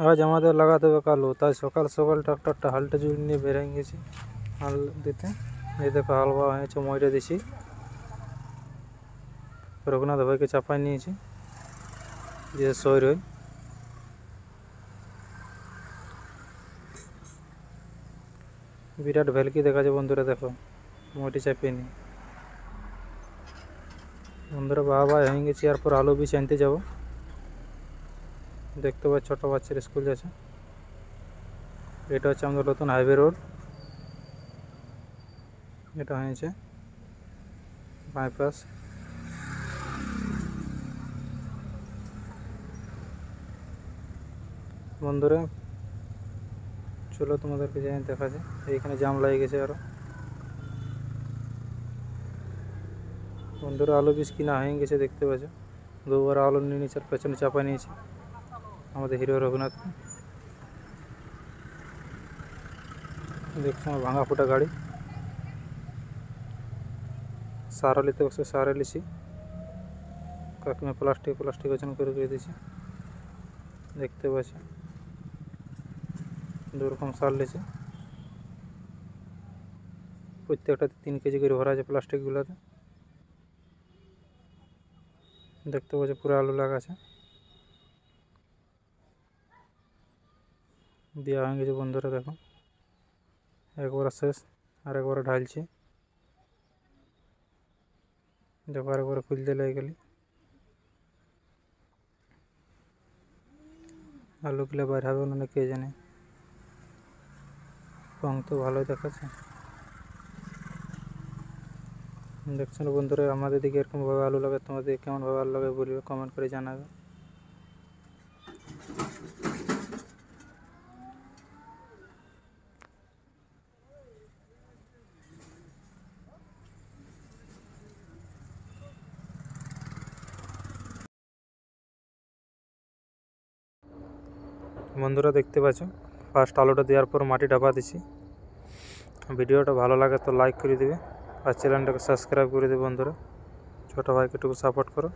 আজ আমাদের লাগাতে হবে কালো, তাই সকাল সকাল ট্রাক্টরটা হালটা জুড়ে নিয়ে বেরিয়ে গেছি হাল দিতে। এই দেখো হাল বাওয়া হয়েছে, মইটা দিছি, রঘুনাথ ভাইকে চাপাই নিয়েছি যে সই রই। বিরাট ভেলকি দেখা যায় বন্ধুরা, দেখো মইটি চাপিয়ে নি বন্ধুরা। বাবা হয়ে গেছি, এরপর আলু বীজ আনতে যাব। দেখতে পাচ্ছ ছোটো বাচ্চার স্কুল যাচ্ছে। এটা হচ্ছে আমাদের নতুন হাইওয়ে রোড, এটা হয়েছে বাইপাস। বন্ধুরা চলো তোমাদেরকে যাই দেখা যায়। এইখানে জাম লাগে গেছে আরো। বন্ধুরা আলু বীজ কিনা হয়ে গেছে, দেখতে পাচ্ছ দুবার আলু নিয়ে নিচের পেছনে চাপা নিয়েছে আমাদের হিরো রঘুনাথ। দেখছো আমার ভাঙা ফুটা গাড়ি, সারা নিতে বসে সারা লিছি, কাকিমা প্লাস্টিক ওজন করে দিয়েছি। দেখতে পাচ্ছি দুরকম সার লিছে, প্রত্যেকটাতে 3 কেজি করে ভরা আছে প্লাস্টিকগুলোতে। দেখতে পাচ্ছি পুরো আলু লাগা আছে, দেওয়া হয়ে গেছে বন্ধুরা। দেখো একবার শেষ, আর একবার ঢালছি। দেখো আর একবার খুলতে লেগে গেলি, আলুগুলো বাইর হবে না কে জানে। রং তো ভালোই দেখাচ্ছে। দেখছেন বন্ধুরা আমাদের দিকে এরকমভাবে আলু লাগে, তোমাদের কেমনভাবে আলু লাগে বলবে, কমেন্ট করে জানাবে। বন্ধুরা দেখতে পাচ্ছ ফার্স্ট আলুটা দেওয়ার পর মাটি ঢাপা দিছি। ভিডিওটা ভালো লাগে তো লাইক করে দেবে, আর চ্যানেলটাকে সাবস্ক্রাইব করে দেবে বন্ধুরা। ছোটো ভাইকে একটু সাপোর্ট করো।